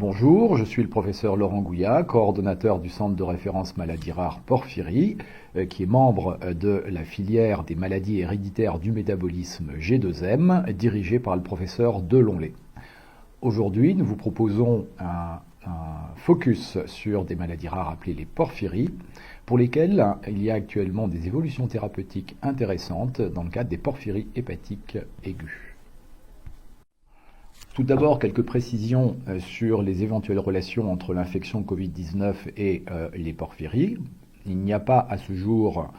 Bonjour, je suis le professeur Laurent Gouillat, coordonnateur du Centre de référence maladies rares Porphyrie, qui est membre de la filière des maladies héréditaires du métabolisme G2M, dirigée par le professeur Delonlé. Aujourd'hui, nous vous proposons un focus sur des maladies rares appelées les porphyries, pour lesquelles il y a actuellement des évolutions thérapeutiques intéressantes dans le cadre des porphyries hépatiques aiguës. Tout d'abord, quelques précisions sur les éventuelles relations entre l'infection Covid-19 et les porphyries. Il n'y a pas à ce jour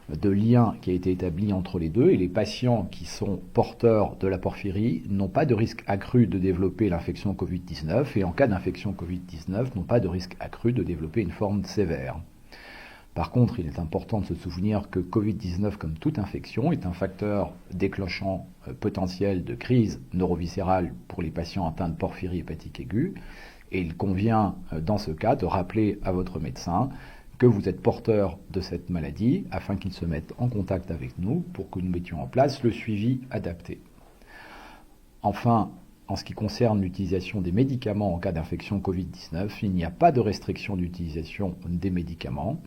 de lien qui a été établi entre les deux et les patients qui sont porteurs de la porphyrie n'ont pas de risque accru de développer l'infection Covid-19 et en cas d'infection Covid-19 n'ont pas de risque accru de développer une forme sévère. Par contre, il est important de se souvenir que Covid-19, comme toute infection, est un facteur déclenchant potentiel de crise neuroviscérale pour les patients atteints de porphyrie hépatique aiguë. Et il convient, dans ce cas, de rappeler à votre médecin que vous êtes porteur de cette maladie afin qu'il se mette en contact avec nous pour que nous mettions en place le suivi adapté. Enfin, en ce qui concerne l'utilisation des médicaments en cas d'infection Covid-19, il n'y a pas de restriction d'utilisation des médicaments.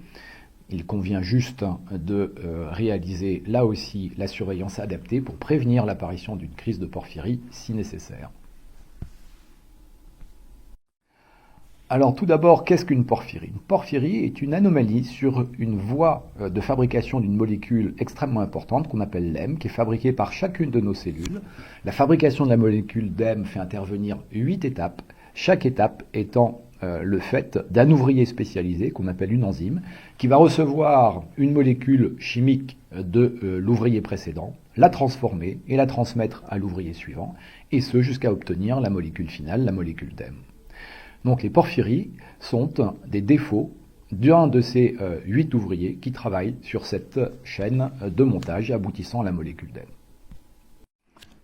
Il convient juste de réaliser là aussi la surveillance adaptée pour prévenir l'apparition d'une crise de porphyrie si nécessaire. Alors tout d'abord, qu'est-ce qu'une porphyrie? Une porphyrie est une anomalie sur une voie de fabrication d'une molécule extrêmement importante qu'on appelle l'hème, qui est fabriquée par chacune de nos cellules. La fabrication de la molécule d'hème fait intervenir 8 étapes, chaque étape étant le fait d'un ouvrier spécialisé qu'on appelle une enzyme, qui va recevoir une molécule chimique de l'ouvrier précédent, la transformer et la transmettre à l'ouvrier suivant, et ce jusqu'à obtenir la molécule finale, la molécule d'hème. Donc les porphyries sont des défauts d'un de ces 8 ouvriers qui travaillent sur cette chaîne de montage aboutissant à la molécule d'hème.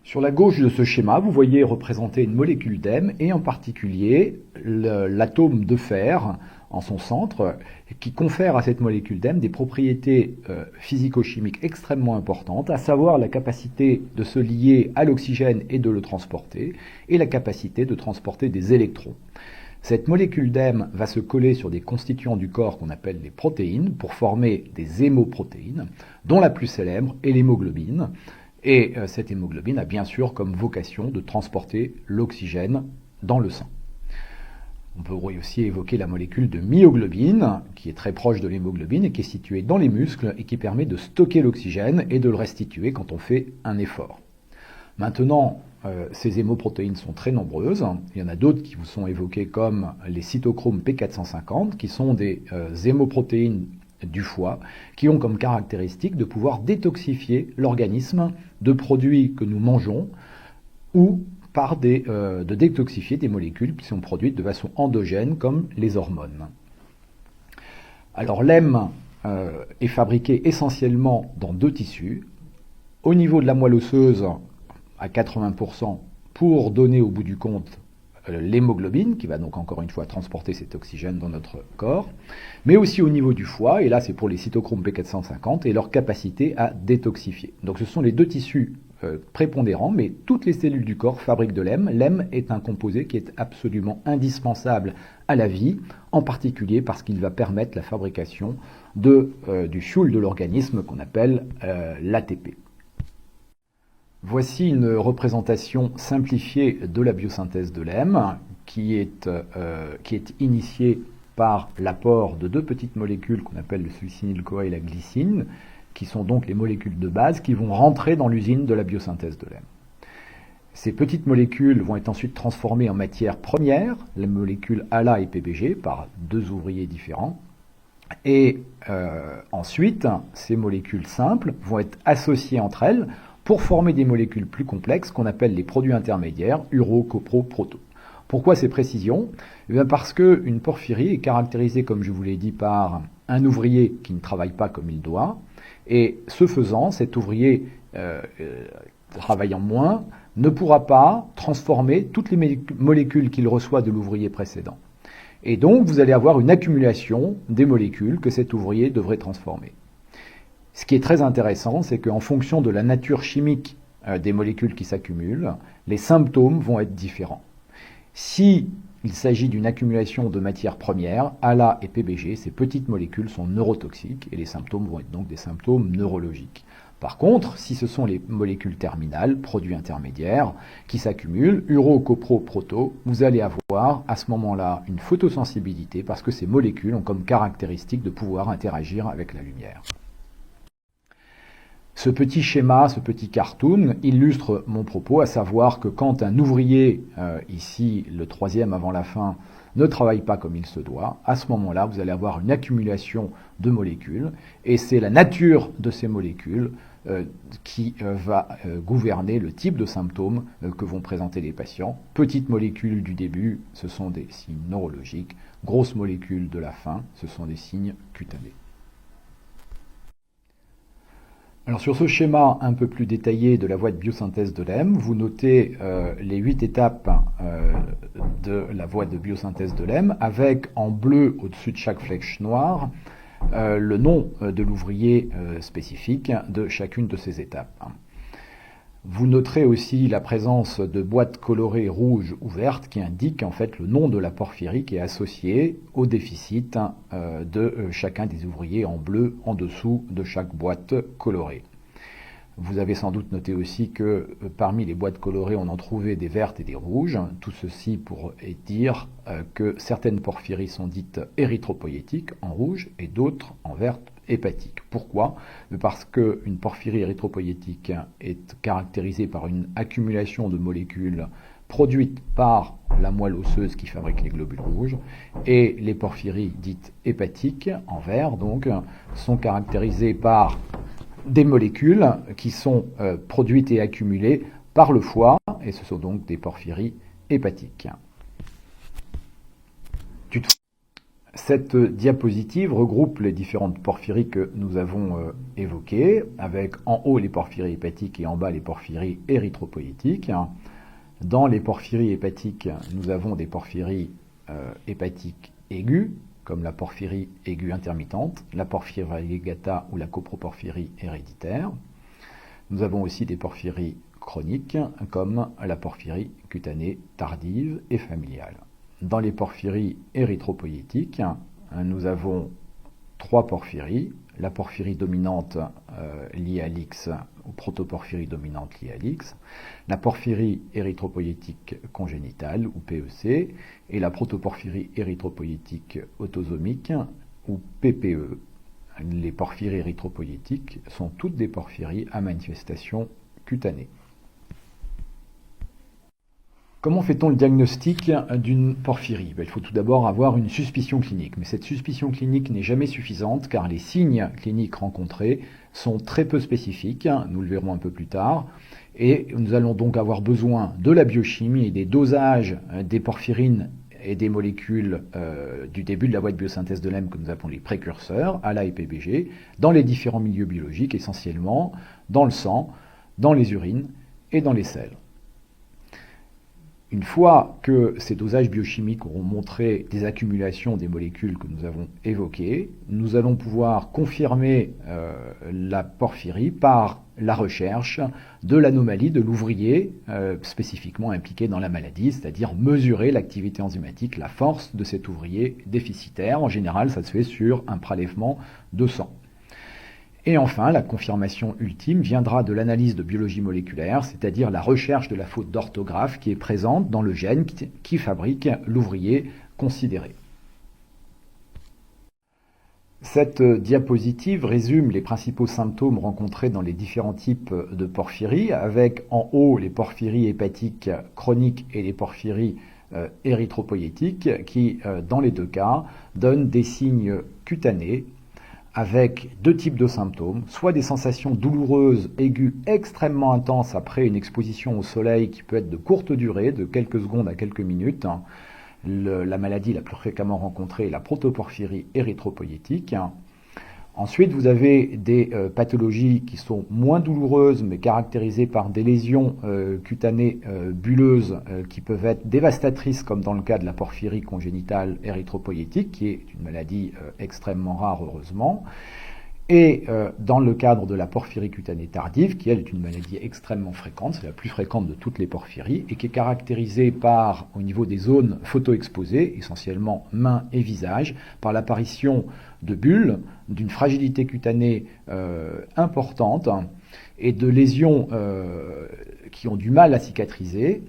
Sur la gauche de ce schéma, vous voyez représenter une molécule d'hème et en particulier l'atome de fer en son centre qui confère à cette molécule d'hème des propriétés physico-chimiques extrêmement importantes, à savoir la capacité de se lier à l'oxygène et de le transporter et la capacité de transporter des électrons. Cette molécule d'hème va se coller sur des constituants du corps qu'on appelle les protéines pour former des hémoprotéines, dont la plus célèbre est l'hémoglobine. Et cette hémoglobine a bien sûr comme vocation de transporter l'oxygène dans le sang. On peut aussi évoquer la molécule de myoglobine, qui est très proche de l'hémoglobine et qui est située dans les muscles et qui permet de stocker l'oxygène et de le restituer quand on fait un effort. Maintenant, ces hémoprotéines sont très nombreuses. Il y en a d'autres qui vous sont évoquées comme les cytochromes P450, qui sont des hémoprotéines du foie, qui ont comme caractéristique de pouvoir détoxifier l'organisme de produits que nous mangeons ou de détoxifier des molécules qui sont produites de façon endogène comme les hormones. Alors l'hème est fabriqué essentiellement dans 2 tissus. Au niveau de la moelle osseuse, à 80% pour donner au bout du compte l'hémoglobine, qui va donc encore une fois transporter cet oxygène dans notre corps, mais aussi au niveau du foie, et là c'est pour les cytochromes P450 et leur capacité à détoxifier. Donc ce sont les 2 tissus prépondérants, mais toutes les cellules du corps fabriquent de l'hème. L'hème est un composé qui est absolument indispensable à la vie, en particulier parce qu'il va permettre la fabrication du fioul de l'organisme qu'on appelle l'ATP. Voici une représentation simplifiée de la biosynthèse de l'hème qui est initiée par l'apport de 2 petites molécules qu'on appelle le succinyl-CoA et la glycine, qui sont donc les molécules de base qui vont rentrer dans l'usine de la biosynthèse de l'hème. Ces petites molécules vont être ensuite transformées en matière première, les molécules ALA et PBG, par 2 ouvriers différents. Et ensuite, ces molécules simples vont être associées entre elles pour former des molécules plus complexes qu'on appelle les produits intermédiaires, uro, copro, proto. Pourquoi ces précisions? Eh bien parce qu'une porphyrie est caractérisée, comme je vous l'ai dit, par un ouvrier qui ne travaille pas comme il doit, et ce faisant, cet ouvrier travaillant moins ne pourra pas transformer toutes les molécules qu'il reçoit de l'ouvrier précédent. Et donc, vous allez avoir une accumulation des molécules que cet ouvrier devrait transformer. Ce qui est très intéressant, c'est qu'en fonction de la nature chimique des molécules qui s'accumulent, les symptômes vont être différents. Si Il s'agit d'une accumulation de matières premières, ALA et PBG. Ces petites molécules sont neurotoxiques et les symptômes vont être donc des symptômes neurologiques. Par contre, si ce sont les molécules terminales, produits intermédiaires, qui s'accumulent, uro, copro, proto, vous allez avoir à ce moment-là une photosensibilité parce que ces molécules ont comme caractéristique de pouvoir interagir avec la lumière. Ce petit schéma, ce petit cartoon illustre mon propos, à savoir que quand un ouvrier, ici le troisième avant la fin, ne travaille pas comme il se doit, à ce moment-là, vous allez avoir une accumulation de molécules, et c'est la nature de ces molécules qui va gouverner le type de symptômes que vont présenter les patients. Petites molécules du début, ce sont des signes neurologiques. Grosses molécules de la fin, ce sont des signes cutanés. Alors sur ce schéma un peu plus détaillé de la voie de biosynthèse de l'hème, vous notez les 8 étapes de la voie de biosynthèse de l'hème, avec en bleu au-dessus de chaque flèche noire le nom de l'ouvrier spécifique de chacune de ces étapes. Vous noterez aussi la présence de boîtes colorées rouges ou vertes qui indiquent en fait le nom de la porphyrie qui est associé au déficit de chacun des ouvriers en bleu en dessous de chaque boîte colorée. Vous avez sans doute noté aussi que parmi les boîtes colorées, on en trouvait des vertes et des rouges. Tout ceci pour dire que certaines porphyries sont dites érythropoïétiques en rouge et d'autres en verte hépatique. Pourquoi? Parce qu'une porphyrie érythropoïétique est caractérisée par une accumulation de molécules produites par la moelle osseuse qui fabrique les globules rouges, et les porphyries dites hépatiques, en vert donc, sont caractérisées par des molécules qui sont produites et accumulées par le foie, et ce sont donc des porphyries hépatiques. Cette diapositive regroupe les différentes porphyries que nous avons évoquées, avec en haut les porphyries hépatiques et en bas les porphyries érythropoïétiques. Dans les porphyries hépatiques, nous avons des porphyries hépatiques aiguës, comme la porphyrie aiguë intermittente, la porphyrie variegata ou la coproporphyrie héréditaire. Nous avons aussi des porphyries chroniques, comme la porphyrie cutanée tardive et familiale. Dans les porphyries érythropoïétiques, nous avons 3 porphyries, la porphyrie dominante liée à l'X ou protoporphyrie dominante liée à l'X, la porphyrie érythropoïétique congénitale ou PEC et la protoporphyrie érythropoïétique autosomique ou PPE. Les porphyries érythropoïétiques sont toutes des porphyries à manifestation cutanée. Comment fait-on le diagnostic d'une porphyrie? Il faut tout d'abord avoir une suspicion clinique, mais cette suspicion clinique n'est jamais suffisante car les signes cliniques rencontrés sont très peu spécifiques, nous le verrons un peu plus tard, et nous allons donc avoir besoin de la biochimie et des dosages des porphyrines et des molécules du début de la voie de biosynthèse de l'hème que nous appelons les précurseurs, ALA et PBG, dans les différents milieux biologiques, essentiellement dans le sang, dans les urines et dans les selles. Une fois que ces dosages biochimiques auront montré des accumulations des molécules que nous avons évoquées, nous allons pouvoir confirmer la porphyrie par la recherche de l'anomalie de l'ouvrier spécifiquement impliqué dans la maladie, c'est-à-dire mesurer l'activité enzymatique, la force de cet ouvrier déficitaire. En général, ça se fait sur un prélèvement de sang. Et enfin, la confirmation ultime viendra de l'analyse de biologie moléculaire, c'est-à-dire la recherche de la faute d'orthographe qui est présente dans le gène qui fabrique l'ouvrier considéré. Cette diapositive résume les principaux symptômes rencontrés dans les différents types de porphyries, avec en haut les porphyries hépatiques chroniques et les porphyries érythropoïétiques qui, dans les deux cas, donnent des signes cutanés, avec 2 types de symptômes, soit des sensations douloureuses, aiguës, extrêmement intenses après une exposition au soleil qui peut être de courte durée, de quelques secondes à quelques minutes. La maladie la plus fréquemment rencontrée est la protoporphyrie érythropoïétique. Ensuite, vous avez des pathologies qui sont moins douloureuses, mais caractérisées par des lésions cutanées bulleuses qui peuvent être dévastatrices, comme dans le cas de la porphyrie congénitale érythropoïétique, qui est une maladie extrêmement rare, heureusement. Et dans le cadre de la porphyrie cutanée tardive, qui elle est une maladie extrêmement fréquente, c'est la plus fréquente de toutes les porphyries, et qui est caractérisée par, au niveau des zones photoexposées, essentiellement mains et visage, par l'apparition de bulles, d'une fragilité cutanée importante, et de lésions qui ont du mal à cicatriser.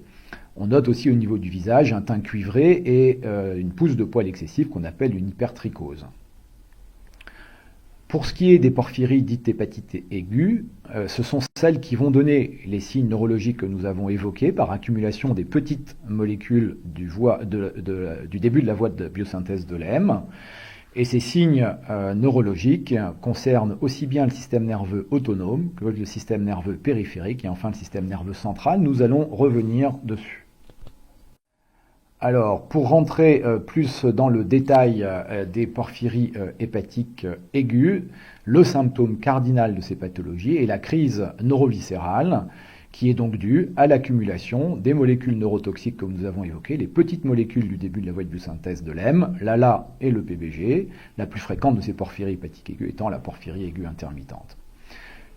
On note aussi au niveau du visage un teint cuivré et une pousse de poils excessifs qu'on appelle une hypertrichose. Pour ce qui est des porphyries dites hépatite aiguë, ce sont celles qui vont donner les signes neurologiques que nous avons évoqués par accumulation des petites molécules du début de la voie de biosynthèse de l'hème. Et ces signes neurologiques concernent aussi bien le système nerveux autonome que le système nerveux périphérique et enfin le système nerveux central. Nous allons revenir dessus. Alors, pour rentrer plus dans le détail des porphyries hépatiques aiguës, le symptôme cardinal de ces pathologies est la crise neuroviscérale, qui est donc due à l'accumulation des molécules neurotoxiques comme nous avons évoqué, les petites molécules du début de la voie de biosynthèse de l'hème, l'ALA et le PBG, la plus fréquente de ces porphyries hépatiques aiguës étant la porphyrie aiguë intermittente.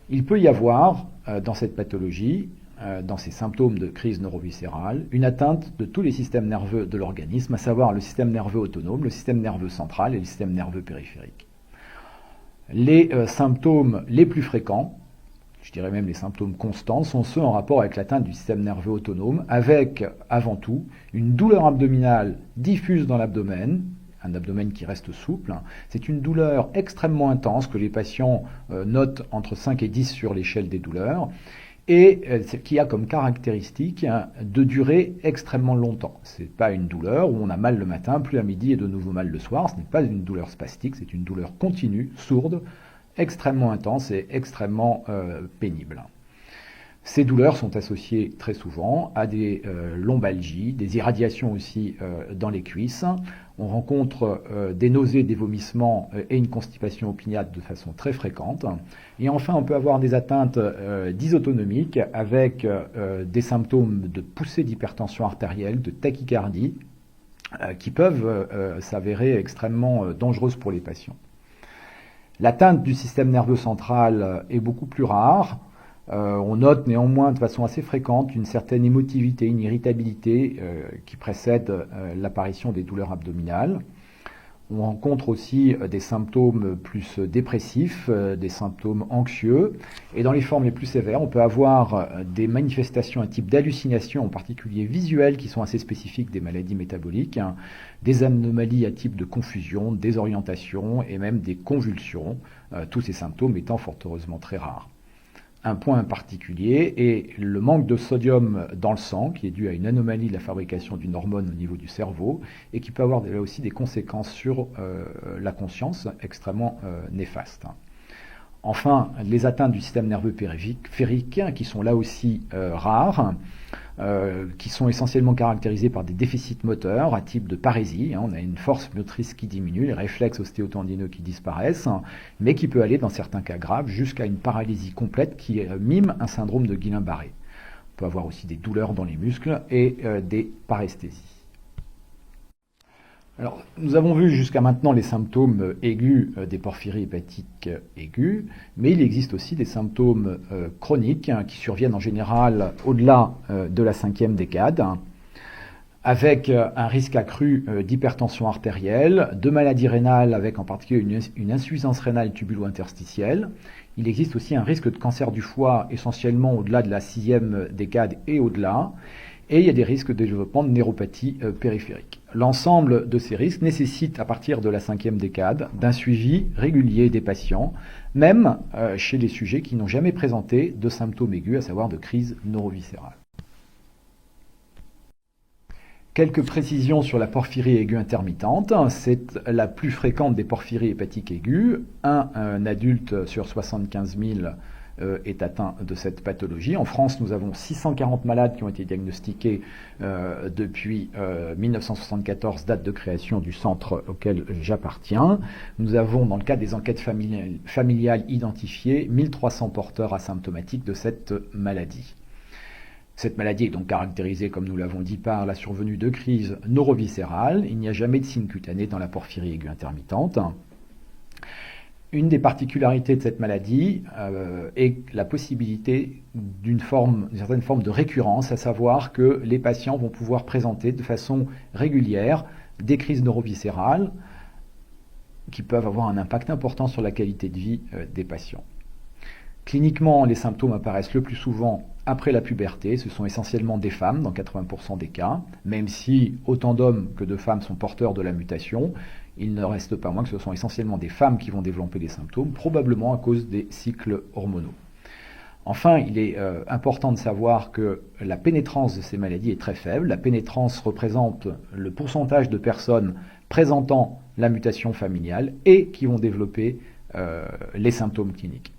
Il peut y avoir, dans cette pathologie, dans ces symptômes de crise neuroviscérale, une atteinte de tous les systèmes nerveux de l'organisme, à savoir le système nerveux autonome, le système nerveux central et le système nerveux périphérique. Les symptômes les plus fréquents, je dirais même les symptômes constants, sont ceux en rapport avec l'atteinte du système nerveux autonome, avec, avant tout, une douleur abdominale diffuse dans l'abdomen, un abdomen qui reste souple. C'est une douleur extrêmement intense que les patients notent entre 5 et 10 sur l'échelle des douleurs, et qui a comme caractéristique de durer extrêmement longtemps. Ce n'est pas une douleur où on a mal le matin, plus à midi et de nouveau mal le soir. Ce n'est pas une douleur spastique, c'est une douleur continue, sourde, extrêmement intense et extrêmement pénible. Ces douleurs sont associées très souvent à des lombalgies, des irradiations aussi dans les cuisses. On rencontre des nausées, des vomissements et une constipation opiniâtre de façon très fréquente. Et enfin, on peut avoir des atteintes dysautonomiques avec des symptômes de poussée d'hypertension artérielle, de tachycardie, qui peuvent s'avérer extrêmement dangereuses pour les patients. L'atteinte du système nerveux central est beaucoup plus rare. On note néanmoins de façon assez fréquente une certaine émotivité, une irritabilité qui précède l'apparition des douleurs abdominales. On rencontre aussi des symptômes plus dépressifs, des symptômes anxieux. Et dans les formes les plus sévères, on peut avoir des manifestations, un type d'hallucination, en particulier visuelles, qui sont assez spécifiques des maladies métaboliques, des anomalies à type de confusion, désorientation et même des convulsions, tous ces symptômes étant fort heureusement très rares. Un point particulier est le manque de sodium dans le sang, qui est dû à une anomalie de la fabrication d'une hormone au niveau du cerveau, et qui peut avoir là aussi des conséquences sur la conscience extrêmement néfastes. Enfin, les atteintes du système nerveux périphérique, qui sont là aussi rares, qui sont essentiellement caractérisées par des déficits moteurs à type de parésie. On a une force motrice qui diminue, les réflexes ostéotendineux qui disparaissent, mais qui peut aller, dans certains cas graves, jusqu'à une paralysie complète qui mime un syndrome de Guillain-Barré. On peut avoir aussi des douleurs dans les muscles et des paresthésies. Alors, nous avons vu jusqu'à maintenant les symptômes aigus des porphyries hépatiques aiguës, mais il existe aussi des symptômes chroniques qui surviennent en général au-delà de la 5e décade, avec un risque accru d'hypertension artérielle, de maladies rénales avec en particulier une insuffisance rénale tubulo-interstitielle. Il existe aussi un risque de cancer du foie essentiellement au-delà de la 6e décade et au-delà. Et il y a des risques de développement de néropathie périphérique. L'ensemble de ces risques nécessite, à partir de la 5e décade, d'un suivi régulier des patients, même chez les sujets qui n'ont jamais présenté de symptômes aigus, à savoir de crise neuroviscérale. Quelques précisions sur la porphyrie aiguë intermittente. C'est la plus fréquente des porphyries hépatiques aiguës. Un adulte sur 75 000 est atteint de cette pathologie. En France, nous avons 640 malades qui ont été diagnostiqués depuis 1974, date de création du centre auquel j'appartiens. Nous avons, dans le cadre des enquêtes familiales identifiées, 1300 porteurs asymptomatiques de cette maladie. Cette maladie est donc caractérisée, comme nous l'avons dit, par la survenue de crises neuroviscérales. Il n'y a jamais de signe cutané dans la porphyrie aiguë intermittente. Une des particularités de cette maladie est la possibilité d'une certaine forme de récurrence, à savoir que les patients vont pouvoir présenter de façon régulière des crises neuroviscérales qui peuvent avoir un impact important sur la qualité de vie des patients. Cliniquement, les symptômes apparaissent le plus souvent après la puberté. Ce sont essentiellement des femmes dans 80% des cas, même si autant d'hommes que de femmes sont porteurs de la mutation. Il ne reste pas moins que ce sont essentiellement des femmes qui vont développer des symptômes, probablement à cause des cycles hormonaux. Enfin, il est important de savoir que la pénétrance de ces maladies est très faible. La pénétrance représente le pourcentage de personnes présentant la mutation familiale et qui vont développer les symptômes cliniques.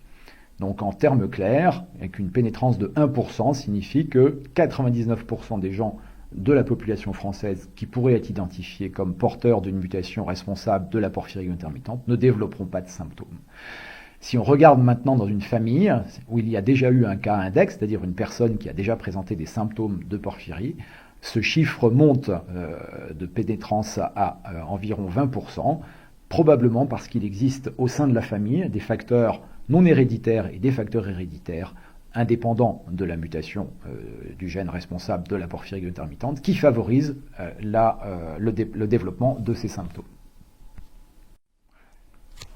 Donc en termes clairs, avec une pénétrance de 1% signifie que 99% des gens de la population française qui pourraient être identifiés comme porteurs d'une mutation responsable de la porphyrie intermittente ne développeront pas de symptômes. Si on regarde maintenant dans une famille où il y a déjà eu un cas index, c'est-à-dire une personne qui a déjà présenté des symptômes de porphyrie, ce chiffre monte de pénétrance à environ 20%, probablement parce qu'il existe au sein de la famille des facteurs non héréditaires et des facteurs héréditaires indépendants de la mutation du gène responsable de la porphyrie intermittente qui favorisent le développement de ces symptômes.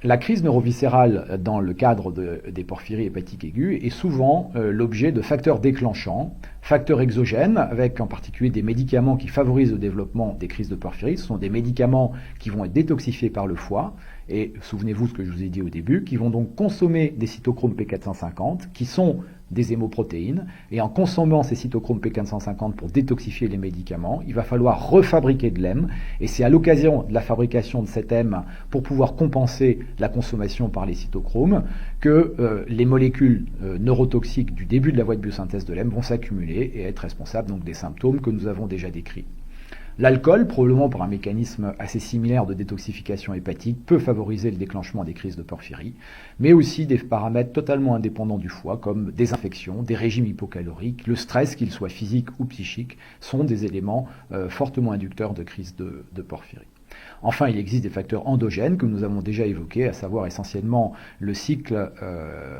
La crise neuroviscérale dans le cadre des porphyries hépatiques aiguës est souvent l'objet de facteurs déclenchants, facteurs exogènes, avec en particulier des médicaments qui favorisent le développement des crises de porphyrie. Ce sont des médicaments qui vont être détoxifiés par le foie, et souvenez-vous ce que je vous ai dit au début, qui vont donc consommer des cytochromes P450, qui sont des hémoprotéines, et en consommant ces cytochromes P450 pour détoxifier les médicaments, il va falloir refabriquer de l'hème, et c'est à l'occasion de la fabrication de cet hème, pour pouvoir compenser la consommation par les cytochromes, que les molécules neurotoxiques du début de la voie de biosynthèse de l'hème vont s'accumuler et être responsables donc des symptômes que nous avons déjà décrits. L'alcool, probablement par un mécanisme assez similaire de détoxification hépatique, peut favoriser le déclenchement des crises de porphyrie, mais aussi des paramètres totalement indépendants du foie, comme des infections, des régimes hypocaloriques, le stress, qu'il soit physique ou psychique, sont des éléments fortement inducteurs de crises de porphyrie. Enfin, il existe des facteurs endogènes que nous avons déjà évoqués, à savoir essentiellement le cycle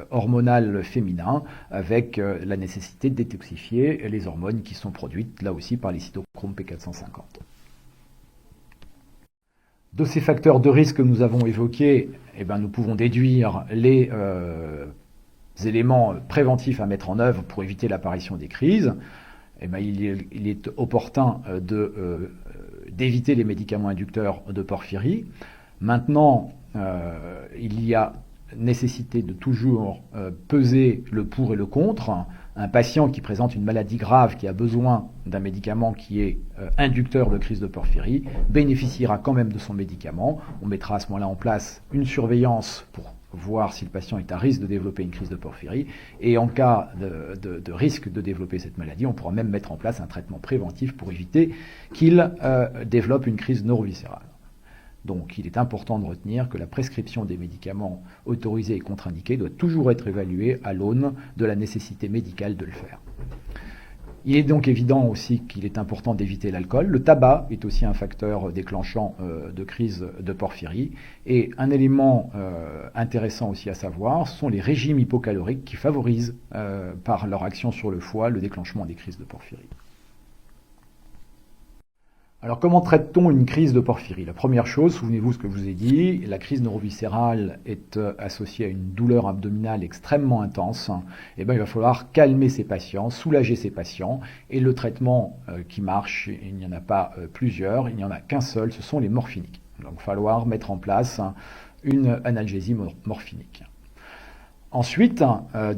hormonal féminin, avec la nécessité de détoxifier les hormones qui sont produites là aussi par les cytochromes P450. De ces facteurs de risque que nous avons évoqués, nous pouvons déduire les éléments préventifs à mettre en œuvre pour éviter l'apparition des crises. Il est opportun d'éviter les médicaments inducteurs de porphyrie. Maintenant, il y a nécessité de toujours peser le pour et le contre. Un patient qui présente une maladie grave, qui a besoin d'un médicament qui est inducteur de crise de porphyrie, bénéficiera quand même de son médicament. On mettra à ce moment-là en place une surveillance pour voir si le patient est à risque de développer une crise de porphyrie. Et en cas de risque de développer cette maladie, on pourra même mettre en place un traitement préventif pour éviter qu'il développe une crise neuroviscérale. Donc il est important de retenir que la prescription des médicaments autorisés et contre-indiqués doit toujours être évaluée à l'aune de la nécessité médicale de le faire. Il est donc évident aussi qu'il est important d'éviter l'alcool. Le tabac est aussi un facteur déclenchant de crise de porphyrie. Et un élément intéressant aussi à savoir sont les régimes hypocaloriques qui favorisent par leur action sur le foie le déclenchement des crises de porphyrie. Alors comment traite-t-on une crise de porphyrie? La première chose, souvenez-vous ce que je vous ai dit, la crise neuroviscérale est associée à une douleur abdominale extrêmement intense. Il va falloir calmer ces patients, soulager ces patients, et le traitement qui marche, il n'y en a pas plusieurs, il n'y en a qu'un seul, ce sont les morphiniques. Donc il va falloir mettre en place une analgésie morphinique. Ensuite,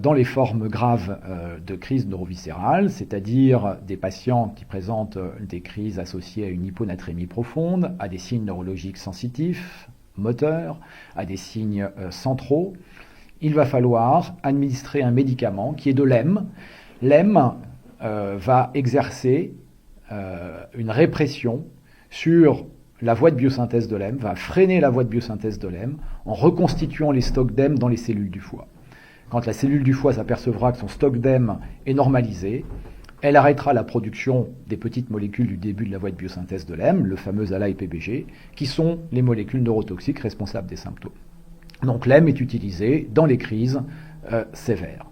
dans les formes graves de crise neuroviscérale, c'est-à-dire des patients qui présentent des crises associées à une hyponatrémie profonde, à des signes neurologiques sensitifs, moteurs, à des signes centraux, il va falloir administrer un médicament qui est de l'hème. L'hème va exercer une répression sur la voie de biosynthèse de l'hème, va freiner la voie de biosynthèse de l'hème en reconstituant les stocks d'hème dans les cellules du foie. Quand la cellule du foie s'apercevra que son stock d'hème est normalisé, elle arrêtera la production des petites molécules du début de la voie de biosynthèse de l'hème, le fameux ALA et PBG, qui sont les molécules neurotoxiques responsables des symptômes. Donc l'EM est utilisé dans les crises sévères.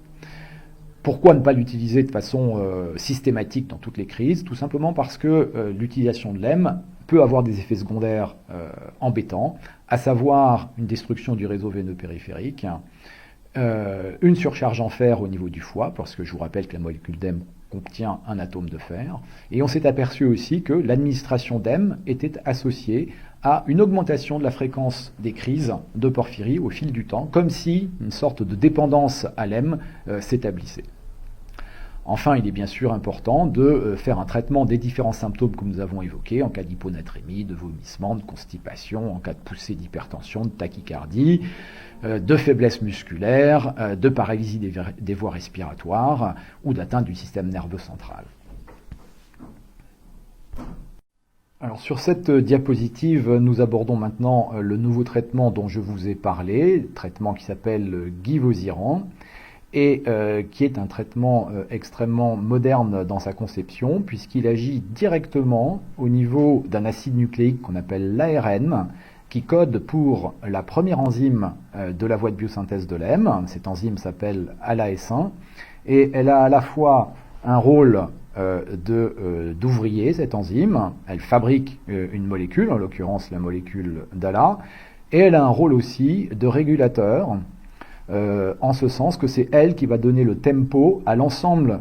Pourquoi ne pas l'utiliser de façon systématique dans toutes les crises? Tout simplement parce que l'utilisation de l'EM peut avoir des effets secondaires embêtants, à savoir une destruction du réseau veineux périphérique, une surcharge en fer au niveau du foie, parce que je vous rappelle que la molécule d'EM contient un atome de fer, et on s'est aperçu aussi que l'administration d'EM était associée à une augmentation de la fréquence des crises de porphyrie au fil du temps, comme si une sorte de dépendance à l'EM s'établissait. Enfin, il est bien sûr important de faire un traitement des différents symptômes que nous avons évoqués, en cas d'hyponatrémie, de vomissement, de constipation, en cas de poussée d'hypertension, de tachycardie, de faiblesse musculaire, de paralysie des voies respiratoires ou d'atteinte du système nerveux central. Alors sur cette diapositive, nous abordons maintenant le nouveau traitement dont je vous ai parlé, traitement qui s'appelle Givosiran, et qui est un traitement extrêmement moderne dans sa conception, puisqu'il agit directement au niveau d'un acide nucléique qu'on appelle l'ARN, qui code pour la première enzyme de la voie de biosynthèse de l'EM. Cette enzyme s'appelle ALAS1, et elle a à la fois un rôle d'ouvrier, cette enzyme. Elle fabrique une molécule, en l'occurrence la molécule d'ALA, et elle a un rôle aussi de régulateur, en ce sens que c'est elle qui va donner le tempo à l'ensemble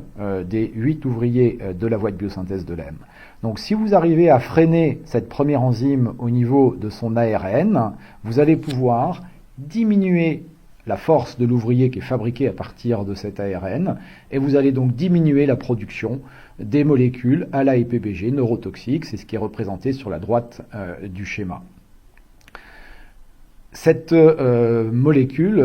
des 8 ouvriers de la voie de biosynthèse de l'EM. Donc si vous arrivez à freiner cette première enzyme au niveau de son ARN, vous allez pouvoir diminuer la force de l'ouvrier qui est fabriquée à partir de cet ARN, et vous allez donc diminuer la production des molécules ALA et PBG neurotoxiques, c'est ce qui est représenté sur la droite du schéma. Cette molécule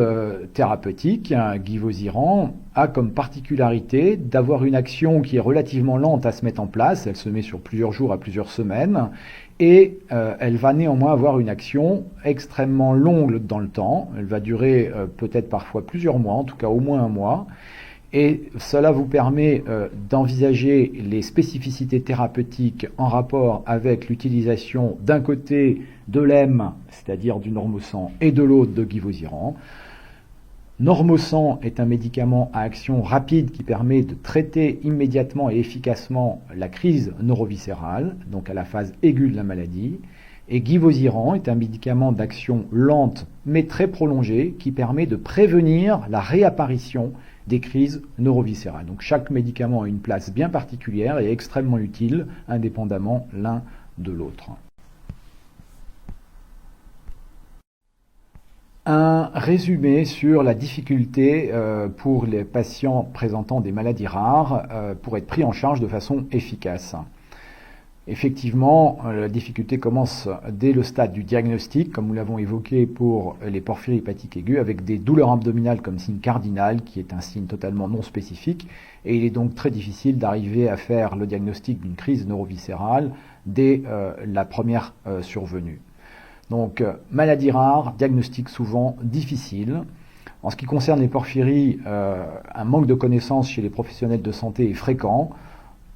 thérapeutique, Givosiran, a comme particularité d'avoir une action qui est relativement lente à se mettre en place. Elle se met sur plusieurs jours à plusieurs semaines, et elle va néanmoins avoir une action extrêmement longue dans le temps. Elle va durer peut-être parfois plusieurs mois, en tout cas au moins un mois. Et cela vous permet d'envisager les spécificités thérapeutiques en rapport avec l'utilisation d'un côté de l'EM, c'est-à-dire du Normosan, et de l'autre de Givosiran. Normosan est un médicament à action rapide qui permet de traiter immédiatement et efficacement la crise neuroviscérale, donc à la phase aiguë de la maladie. Et Givosiran est un médicament d'action lente mais très prolongée qui permet de prévenir la réapparition des crises neuroviscérales. Donc chaque médicament a une place bien particulière et extrêmement utile, indépendamment l'un de l'autre. Un résumé sur la difficulté pour les patients présentant des maladies rares pour être pris en charge de façon efficace. Effectivement, la difficulté commence dès le stade du diagnostic, comme nous l'avons évoqué pour les porphyries hépatiques aiguës, avec des douleurs abdominales comme signe cardinal, qui est un signe totalement non spécifique, et il est donc très difficile d'arriver à faire le diagnostic d'une crise neuroviscérale dès la première survenue. Donc, maladie rare, diagnostic souvent difficile. En ce qui concerne les porphyries, un manque de connaissances chez les professionnels de santé est fréquent.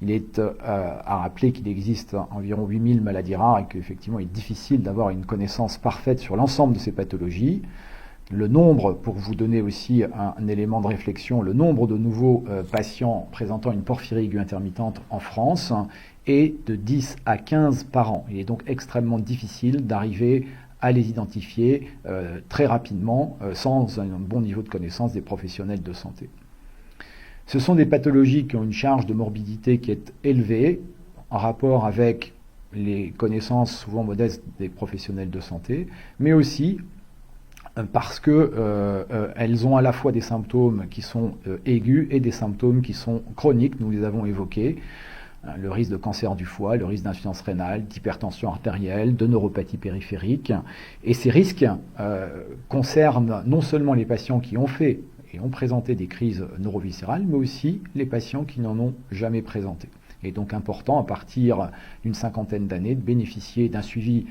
Il est à rappeler qu'il existe environ 8000 maladies rares et qu'effectivement il est difficile d'avoir une connaissance parfaite sur l'ensemble de ces pathologies. Le nombre, pour vous donner aussi un élément de réflexion, le nombre de nouveaux patients présentant une porphyrie aiguë intermittente en France est de 10 à 15 par an. Il est donc extrêmement difficile d'arriver à les identifier très rapidement sans un bon niveau de connaissance des professionnels de santé. Ce sont des pathologies qui ont une charge de morbidité qui est élevée en rapport avec les connaissances souvent modestes des professionnels de santé, mais aussi parce que elles ont à la fois des symptômes qui sont aigus et des symptômes qui sont chroniques, nous les avons évoqués. Le risque de cancer du foie, le risque d'insuffisance rénale, d'hypertension artérielle, de neuropathie périphérique. Et ces risques concernent non seulement les patients qui ont fait et ont présenté des crises neuroviscérales, mais aussi les patients qui n'en ont jamais présenté. Il est donc important, à partir d'une cinquantaine d'années, de bénéficier d'un suivi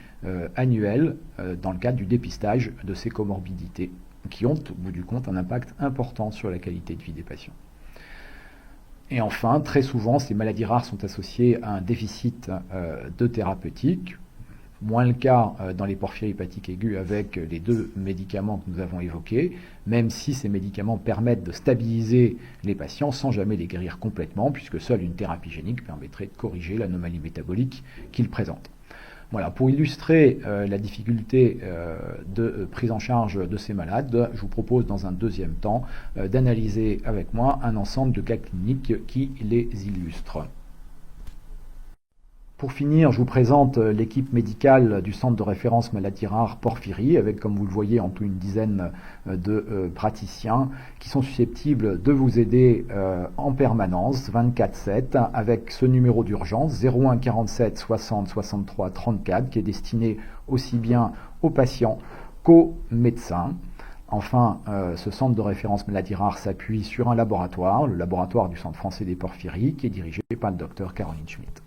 annuel dans le cadre du dépistage de ces comorbidités, qui ont, au bout du compte, un impact important sur la qualité de vie des patients. Et enfin, très souvent, ces maladies rares sont associées à un déficit de thérapeutique, moins le cas dans les porphyries hépatiques aiguës avec les 2 médicaments que nous avons évoqués, même si ces médicaments permettent de stabiliser les patients sans jamais les guérir complètement, puisque seule une thérapie génique permettrait de corriger l'anomalie métabolique qu'ils présentent. Voilà, pour illustrer la difficulté de prise en charge de ces malades, je vous propose dans un deuxième temps d'analyser avec moi un ensemble de cas cliniques qui les illustrent. Pour finir, je vous présente l'équipe médicale du centre de référence maladies rares Porphyrie, avec, comme vous le voyez, en tout une dizaine de praticiens qui sont susceptibles de vous aider en permanence, 24/7, avec ce numéro d'urgence 01 47 60 63 34, qui est destiné aussi bien aux patients qu'aux médecins. Enfin, ce centre de référence maladies rares s'appuie sur un laboratoire, le laboratoire du Centre français des porphyries, qui est dirigé par le docteur Caroline Schmitt.